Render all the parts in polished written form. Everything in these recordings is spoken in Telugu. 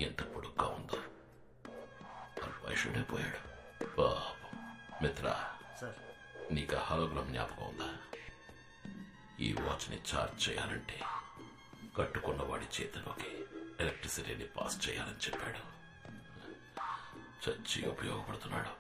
ఎంత పొడుగ్గా ఉందో. వయసుడైపోయాడు పాపం. మిత్ర, నీకు హాలోగ్రామ్ జ్ఞాపకం ఉందా? ఈ వాచ్ని ఛార్జ్ చేయాలంటే కట్టుకున్న వాడి చేతిలోకి ఎలక్ట్రిసిటీని పాస్ చేయాలని చెప్పాడు. చచ్చి ఉపయోగపడుతున్నాడు.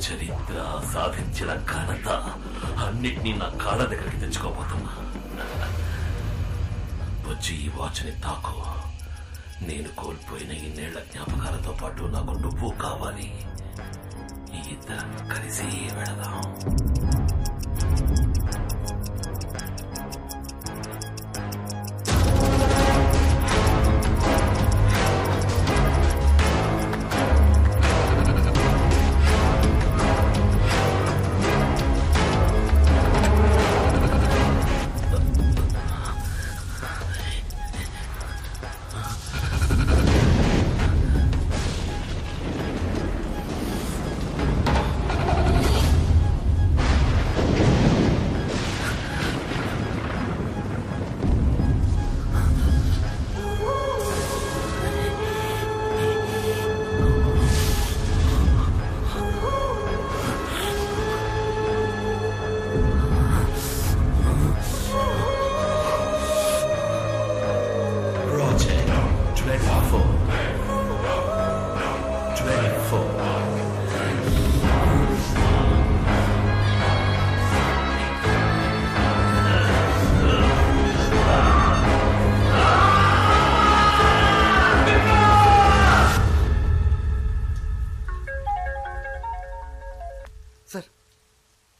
చరిత్ర సాధించిన ఘనత అన్నిటినీ నా కాళ్ళ దగ్గరికి తెచ్చుకోబోతున్నా. వచ్చి ఈ వాచ్ని తాకు. నేను కోల్పోయిన ఇన్నేళ్ల జ్ఞాపకాలతో పాటు నాకు నువ్వు కావాలి. ఇద్దరం కలిసి వెళదాం.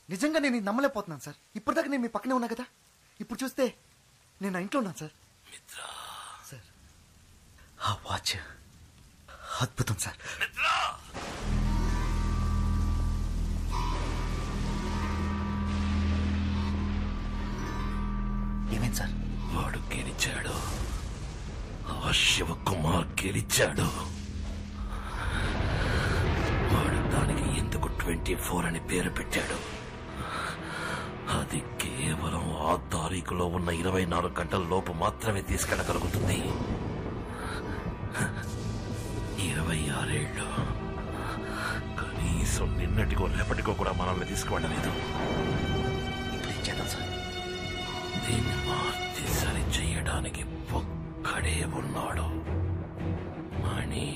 నిజంగా నేను నమ్మలేకపోతున్నాను సార్. ఇప్పటిదాకా నేను మీ పక్కనే ఉన్నా కదా, ఇప్పుడు చూస్తే నేను నా ఇంట్లో ఉన్నాను సార్. సార్ ఆ వాచ్ అద్భుతం సార్. ఏమైంది సార్? వాడు గెలిచాడు. ఆ శివకుమార్ గెలిచాడు. వాడు దానికి ఎందుకు 24 అని పేరు పెట్టాడు? అది కేవలం ఆ తారీఖులో ఉన్న 24 గంటల లోపు మాత్రమే తీసుకెళ్లగలుగుతుంది. 26 ఏళ్ళు కనీసం నిన్నటికో రేపటికో కూడా మనల్ని తీసుకువెళ్ళలేదు. ఇప్పుడు ఏం చేద్దాం సార్? దీన్ని మార్చి సరి చెయ్యడానికి ఒక్కడే ఉన్నాడు. మణి,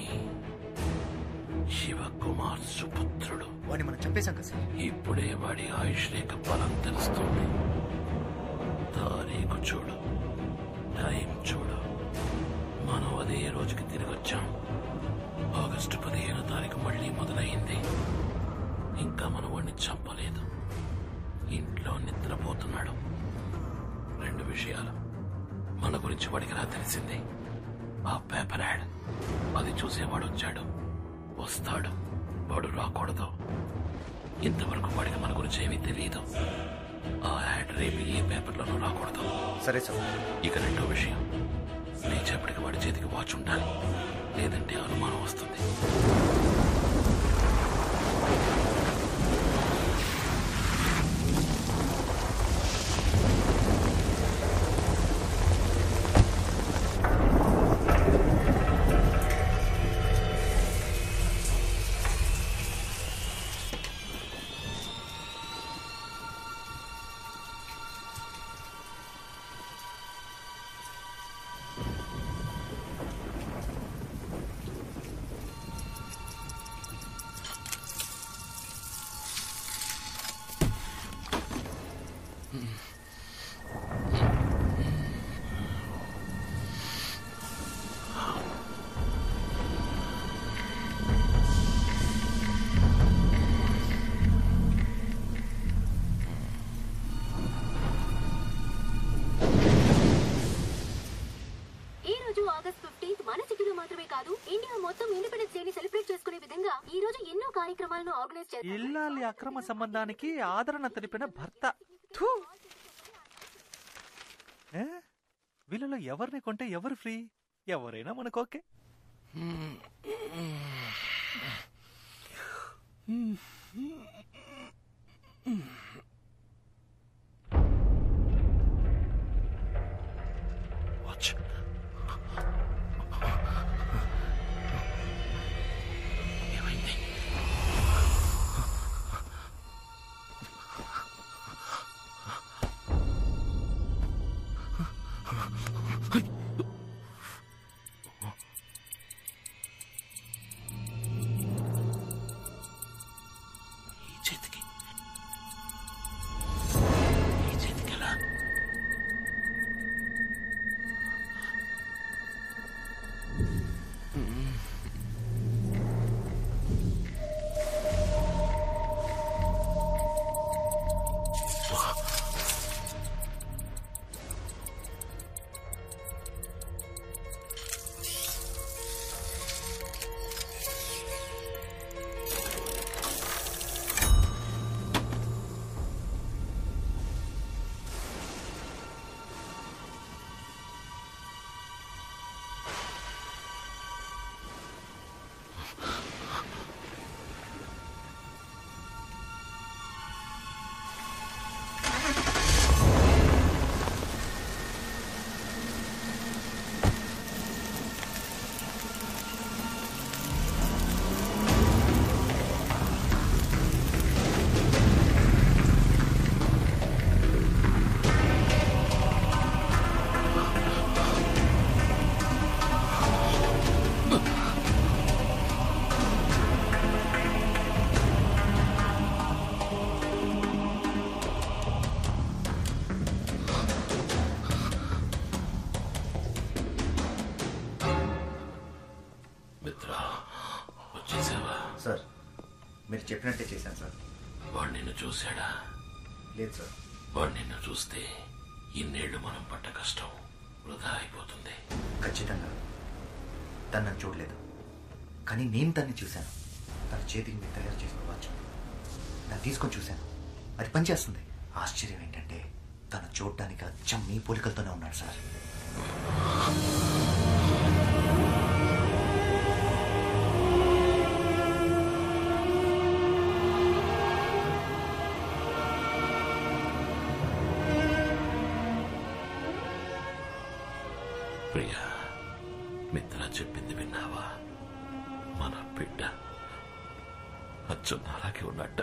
శివకుమార్ సుపుత్రుడు. వాడిని మనం చంపేశాం కదా సార్. ఇప్పుడే వాడి ఆయుష్ రేఖ బలం తెలుస్తుంది. తారీఖు చూడు, టైం చూడు. మనం అదే రోజుకి తిరిగి వచ్చాం. ఆగస్టు 15వ తారీఖు మళ్ళీ మొదలైంది. ఇంకా మనం వాడిని చంపలేదు. ఇంట్లో నిద్రపోతున్నాడు. 2 విషయాలు మన గురించి వాడికి రా తెలిసింది. ఆ పేపర్ యాడ్, అది చూసేవాడు వచ్చాడు, వస్తాడు. వాడు రాకూడదు. ఇంతవరకు వాడికి మన గురించి ఏమీ తెలియదు. ఆ యాడ్ రేపు ఏ పేపర్లోనూ రాకూడదు. సరే సార్. ఇక 2వ విషయం, లేచేపటికి వాడి చేతికి వాచ్ ఉండాలి, లేదంటే అనుమానం వస్తుంది. కార్యక్రమాలను ఆర్గనైజ్ చేస్తాము. ఇల్లాలి అక్రమ సంబంధానికి ఆదరణ తెలిపిన భర్త. థూ! వీళ్ళలో ఎవరిని కొంటే ఎవరు ఫ్రీ? ఎవరైనా మనకు ఓకే. సార్, మీరు చెప్పినట్టే చేశాను సార్. వాడు నిన్ను చూశాడా? లేదు సార్. వాడు నిన్ను చూస్తే ఇన్నేళ్లు మనం పడ్డ కష్టం వృధా అయిపోతుంది. ఖచ్చితంగా తను నన్ను చూడలేదు, కానీ నేను తన్ని చూశాను. తన చేతికి మీరు తయారు చేసిన వాచ్ నేను తీసుకొని చూశాను. అది పనిచేస్తుంది. ఆశ్చర్యం ఏంటంటే తను చూడడానికి అచ్చం మీ పోలికలతోనే ఉన్నాడు సార్. ప్రియా, మిత్ర చెప్పింది విన్నావా? మన బిడ్డ అచ్చం అలాగే ఉన్నట్ట.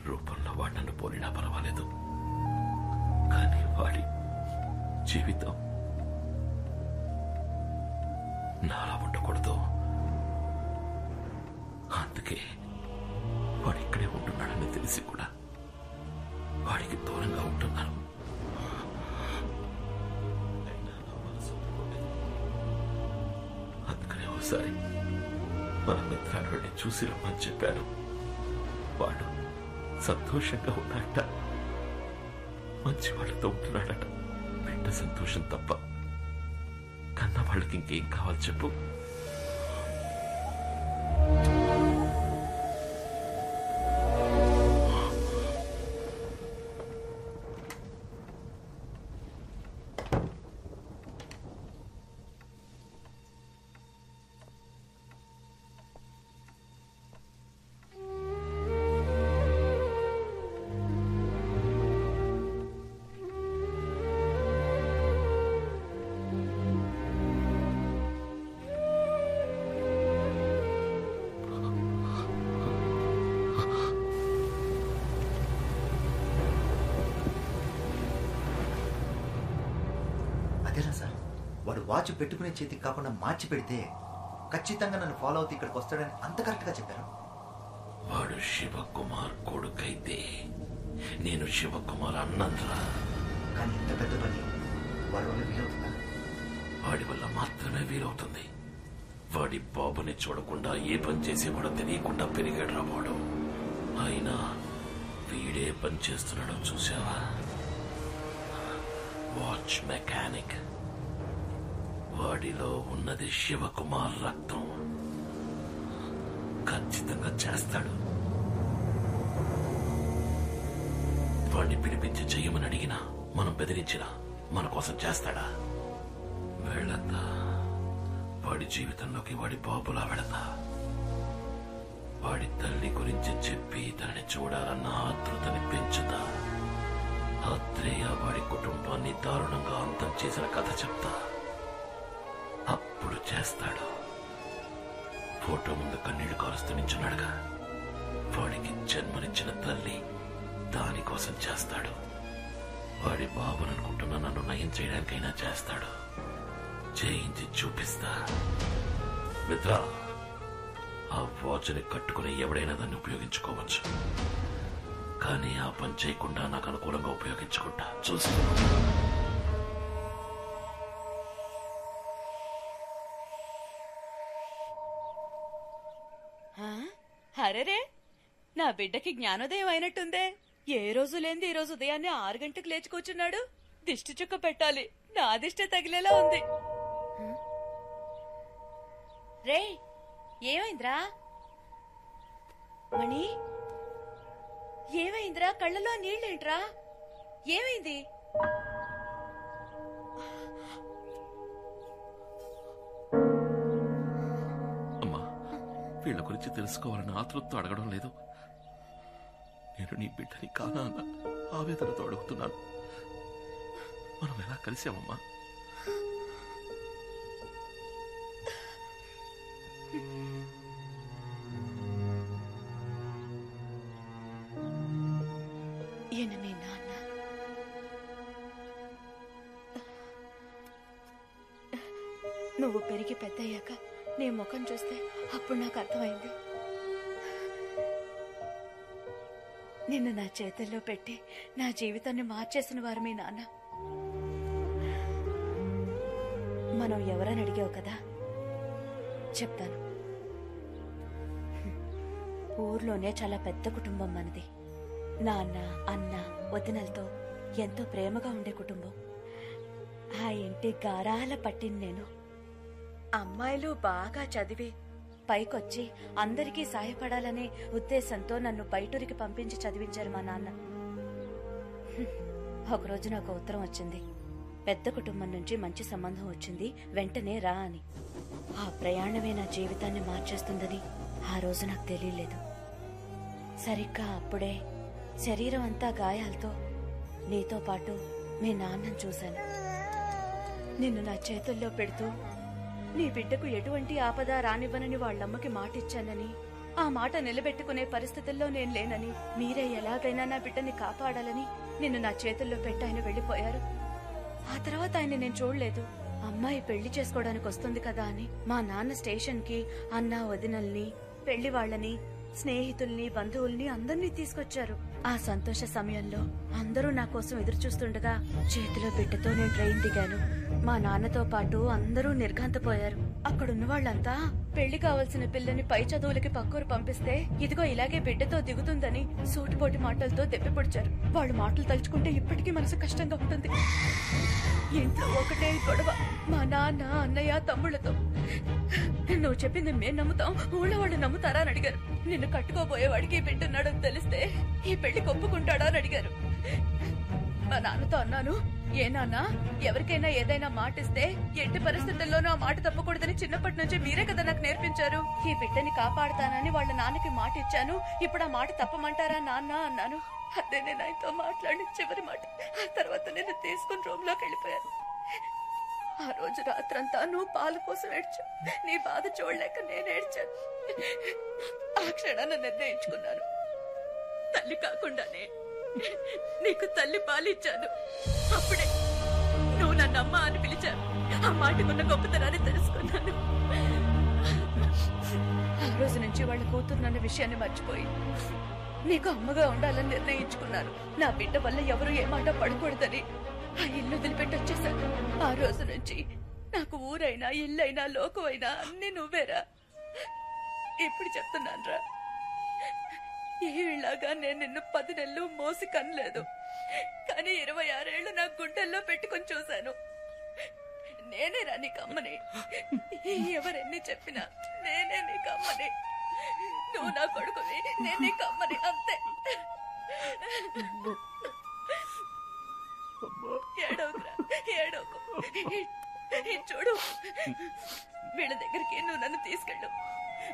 రూపంలో వాడు నన్ను పోలినా పర్వాలేదు, కానీ వాడి జీవితం నాలా ఉండకూడదు. అందుకే వాడు ఇక్కడే ఉంటున్నాడని తెలిసి కూడా వాడికి దూరంగా ఉంటున్నాను. అందుకనే ఒకసారి మన మిత్రాన్ని వెళ్ళి చూసి రమ్మని చెప్పాను. వాడు సంతోషంగా ఉన్నాడట, మంచి వాళ్ళతో ఉంటున్నాడట. బిడ్డ సంతోషం తప్ప కన్న వాళ్ళకి ఇంకేం కావాలి చెప్పు? సార్, వాడు వాచ్ పెట్టుకునే చేతికి కాకుండా మార్చి పెడితే ఖచ్చితంగా నన్ను ఫాలో అవుతూ ఇక్కడికి వస్తాడని అంత కరెక్ట్ గా చెప్పారు. వాడు శివకుమార్ కొడుకైతే నేను శివకుమార్ అన్నంతరా. కానీ ఇంత పెద్ద పని వాడి వల్ల వీలవుతుందా? వాడి వల్ల మాత్రమే వీలవుతుంది. వాడి బాబుని చూడకుండా ఏ పని చేసేవాడో తెలియకుండా పెరిగాడు రావాడు. అయినా వీడే పని చేస్తున్నాడో చూసావా? Watch mechanic. వాడిలో ఉన్నది శివకుమార్ రక్తం. ఖచ్చితంగా చేస్తాడు. వాడిని పిలిపించి చెయ్యమని అడిగినా, మనం బెదిరించినా మన కోసం చేస్తాడా? వెళతా, వాడి జీవితంలోకి వాడి బాబులా వెళతా. వాడి తల్లి గురించి చెప్పి తనని చూడాలన్న ఆతృతని పెంచుతా. ఆత్రేయ వాడి కుటుంబాన్ని దారుణంగా అంతం చేసిన కథ చెప్తా. అప్పుడు చేస్తాడు. ఫోటో ముందు కన్నీళ్లు కారుస్తూ నించున్నాడుగా, వాడికి జన్మనిచ్చిన తల్లి దానికోసం చేస్తాడు. వాడి బాబుననుకుంటున్న నన్ను నయం చేయడానికైనా చేస్తాడు. చేయించి చూపిస్తా. మిత్ర, ఆ వాచ్ని కట్టుకుని ఎవడైనా దాన్ని ఉపయోగించుకోవచ్చు, కానీ ఆ పని చేయకుండా నాకు అనుకూలంగా ఉపయోగించుకుంటా. చూసుకో. అరేరే, నా బిడ్డకి జ్ఞానోదయం అయినట్టుందే. ఏ రోజు లేని ఈ రోజు ఉదయాన్నే 6 గంటలకు లేచి కూర్చున్నాడు. దిష్టి చుక్క పెట్టాలి, నా దిష్టి తగిలేలా ఉంది. రే, ఏమైందిరా మణి? ఏమైందిరా? కళ్ళలో నీళ్ళేంట్రా? ఏమైంది? అమ్మా, వీళ్ళ గురించి తెలుసుకోవాలని ఆతృతతో అడగడం లేదు. నేను నీ బిడ్డని కానా అన్న ఆవేదనతో అడుగుతున్నాను. మనం ఎలా కలిసామమ్మా? ఈయన మీ నాన్న. నువ్వు పెరిగి పెద్దయ్యాక నీ ముఖం చూస్తే అప్పుడు నాకు అర్థమైంది. నిన్ను నా చేతుల్లో పెట్టి నా జీవితాన్ని మార్చేసిన వారు మీ నాన్న. మనం ఎవరని అడిగావు కదా, చెప్తాను. ఊర్లోనే చాలా పెద్ద కుటుంబం మనది. నాన్న, అన్న, వదినలతో ఎంతో ప్రేమగా ఉండే కుటుంబం. ఆ ఇంటి గారాల పట్టింది నేను. అమ్మాయిలు బాగా చదివి పైకొచ్చి అందరికీ సాయపడాలనే ఉద్దేశంతో నన్ను బయటూరికి పంపించి చదివించారు మా నాన్న. ఒకరోజు నాకు ఉత్తరం వచ్చింది. పెద్ద కుటుంబం నుంచి మంచి సంబంధం వచ్చింది, వెంటనే రా అని. ఆ ప్రయాణమే నా జీవితాన్ని మార్చేస్తుందని ఆ రోజు నాకు తెలియలేదు. సరిగ్గా అప్పుడే శరీరం అంతా గాయాలతో నీతో పాటు మీ నాన్నను చూశాను. నిన్ను నా చేతుల్లో పెడుతూ నీ బిడ్డకు ఎటువంటి ఆపద రానివ్వనని వాళ్ళమ్మకి మాటిచ్చానని, ఆ మాట నిలబెట్టుకునే పరిస్థితుల్లో నేను లేనని, మీరే ఎలాగైనా నా బిడ్డని కాపాడాలని నిన్ను నా చేతుల్లో పెట్టి ఆయన వెళ్లిపోయారు. ఆ తర్వాత ఆయన నేను చూడలేదు. అమ్మాయి పెళ్లి చేసుకోవడానికి వస్తుంది కదా అని మా నాన్న స్టేషన్ కి అన్న, వదినల్ని, పెళ్లి వాళ్ళని, స్నేహితుల్ని, బంధువుల్ని అందరినీ తీసుకొచ్చారు. ఆ సంతోష సమయంలో అందరూ నా కోసం ఎదురు చూస్తుండగా చేతిలో బిడ్డతో నేను ట్రైన్ దిగాను. మా నాన్నతో పాటు అందరూ నిర్ఘాంతపోయారు. అక్కడున్న వాళ్ళంతా పెళ్లి కావాల్సిన పిల్లని పై చదువులకి పక్కూరు పంపిస్తే ఇదిగో ఇలాగే బిడ్డతో దిగుతుందని సూటిపోటి మాటలతో దెప్పిపొడిచారు. వాళ్ళ మాటలు తలుచుకుంటే ఇప్పటికీ మనసు కష్టంగా ఉంటుంది. ఇంట్లో ఒకటే గొడవ మా నాన్న, అన్నయ్య, తమ్ముళ్లతో. నువ్వు చెప్పింది మేం నమ్ముతాం, ఊళ్ళో వాళ్ళు నమ్ముతారా అని అడిగారు. నిన్ను కట్టుకోబోయేవాడికి బిడ్డున్నాడని తెలిస్తే ఈ పెళ్లి ఒప్పుకుంటాడా అని అడిగారు. మా నాన్నతో అన్నాను, ఏ నాన్న, ఎవరికైనా ఏదైనా మాట ఇస్తే ఎట్టి పరిస్థితుల్లోనూ ఆ మాట తప్పకూడదని చిన్నప్పటి నుంచి మీరే కదా నాకు నేర్పించారు. ఈ బిడ్డని కాపాడుతానని వాళ్ళ నాన్నకి మాట ఇచ్చాను, ఇప్పుడు ఆ మాట తప్పమంటారా నాన్న అన్నాను. అదే నేను ఆయనతో మాట్లాడి చివరి మాట. ఆ తర్వాత నేను తీసుకుని రూమ్ లోకి వెళ్ళిపోయాను. ఆ రోజు రాత్రంతా నువ్వు పాల కోసం ఏడ్చా. నీ బాధ చూడలేక నేను ఏడ్చాను. ఆ క్షణాన్ని నిర్ణయించుకున్నాను, తల్లి కాకుండానే నీకు తల్లి పాలిచ్చాను. అప్పుడే నువ్వు నన్ను అమ్మ అని పిలిచాను. ఆ మాటకున్న గొప్పతనాన్ని తెలుసుకున్నాను. ఆ రోజు నుంచి వాళ్ళ కూతురున్న విషయాన్ని మర్చిపోయి నీకు అమ్మగా ఉండాలని నిర్ణయించుకున్నాను. నా బిడ్డ వల్ల ఎవరు ఏ మాట పడకూడదని ఆ ఇల్లు వదిలిపెట్టి వచ్చేసాను. ఆ రోజు నుంచి నాకు ఊరైనా, ఇల్లైనా, లోకమైనా అన్ని నువ్వేరా. ఇప్పుడు చెప్తున్నానురా, ఏలాగా నేను నిన్ను 10 నెలలు మోసి కనలేదు, కానీ 26 ఏళ్లు నా గుండెల్లో పెట్టుకొని చూశాను. నేనేరా నీకు అమ్మని. ఎవరెన్ని చెప్పినా నేనే నీకు అమ్మని. నువ్వు నా కొడుకువి, నేను నీకు అమ్మని, అంతే. ఏడవకురా, ఏడవకు. చూడు, వీళ్ళ దగ్గరికి నువ్వు నన్ను తీసుకెళ్ళు.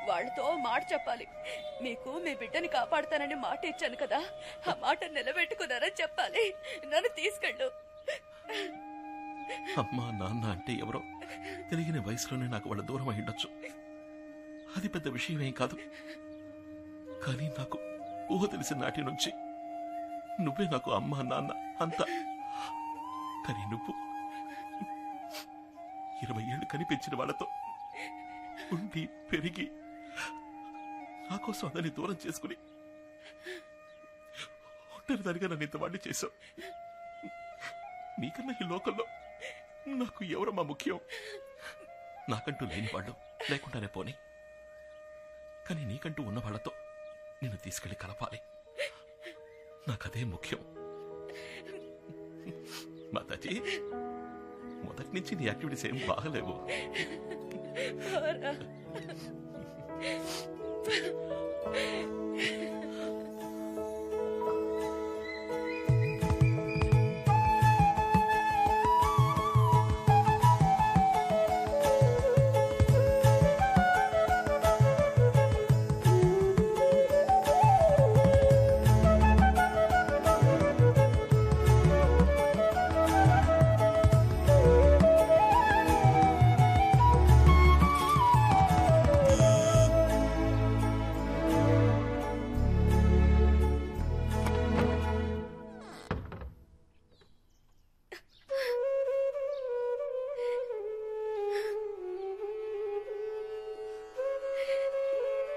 వాళ్ళతో మాట చెప్పాలి. మీకు మీ బిడ్డని కాపాడుతానని మాట ఇచ్చాను కదా, ఆ మాట నిలబెట్టుకున్నారని చెప్పాలి. నన్ను తీసుకెళ్ళు. అమ్మా నాన్న అంటే ఎవరో తెలియని వయసులోనే నాకు వాళ్ళ దూరం అయ్యుండొచ్చు. అది పెద్ద విషయమేం కాదు. కానీ నాకు ఊహ తెలిసిన నాటి నుంచి నువ్వే నాకు అమ్మా నాన్న అంతా. కానీ నువ్వు 20 ఏళ్ళు కనిపించిన వాళ్ళతో ఉండి పెరిగి నా కోసం అదని దూరం చేసుకుని ఒంటరిదానిగా నన్ను ఇంతవాడిని చేశావు. నీకన్నా ఈ లోకంలో నాకు ఎవరమ్మా ముఖ్యం? నాకంటూ లేని వాళ్ళు లేకుండానే పోనీ, కానీ నీకంటూ ఉన్న వాళ్ళతో నిన్ను తీసుకెళ్లి కలపాలి. నాకదే ముఖ్యం. మాతాజీ, మొదటి నుంచి నీ యాక్టివిటీస్ ఏం బాగలేవు.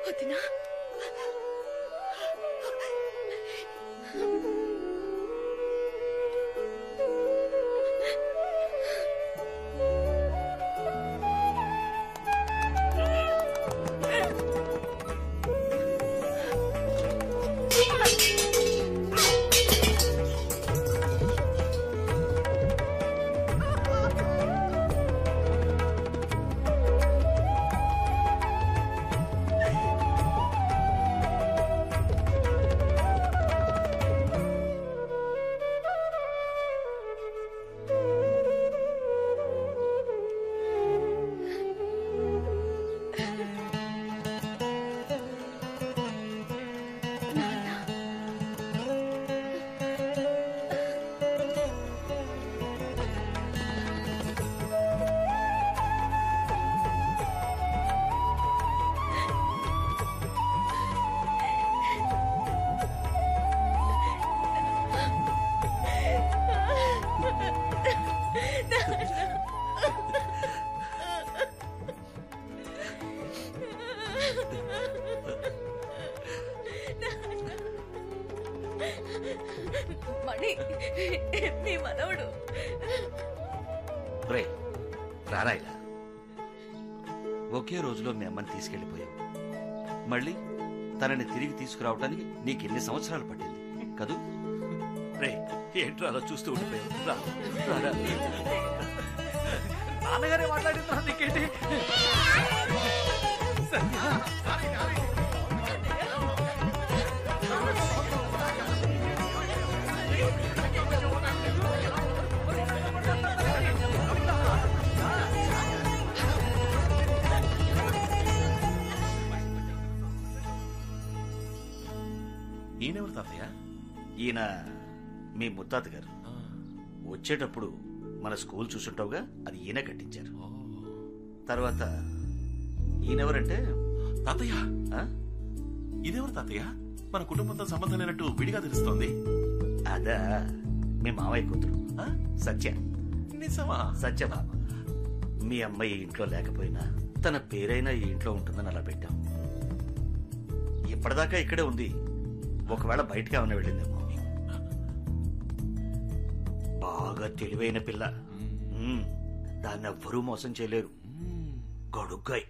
వదినా, మణి, మీ మనవడు. రారాయిలా, ఒకే రోజులో మీ అమ్మని తీసుకెళ్లిపోయావు. మళ్ళీ తనని తిరిగి తీసుకురావటానికి నీకెన్ని సంవత్సరాలు పట్టింది కదూ? రే, ఏంట్రా అలా చూస్తూ ఉండిపోయావు? నాన్నగారే మాట్లాడిందా నీకేంటి? ఈయనెవరు తాతయ్య? ఈయన మీ ముత్తాత గారు. వచ్చేటప్పుడు మన స్కూల్ చూసుంటావుగా, అది ఈయన కట్టించారు. తర్వాత ఈయనెవరంటే తాతయ్య. ఇదెవరు తాతయ్య? మన కుటుంబంతో సంబంధం లేనట్టు విడిగా తెలుస్తోంది. అదా మీ మావయ్య కూతురు సత్య. నిజమా? సత్యభామ. మీ అమ్మాయి ఇంట్లో లేకపోయినా తన పేరైనా ఈ ఇంట్లో ఉంటుందని అలా పెట్టాం. ఇప్పటిదాకా ఇక్కడే ఉంది. ఒకవేళ బయటకి ఏమైనా వెళ్ళిందేమో. బాగా తెలివైన పిల్ల. దాన్ని ఎవ్వరూ మోసం చేయలేరు. గడుగ్గాయి.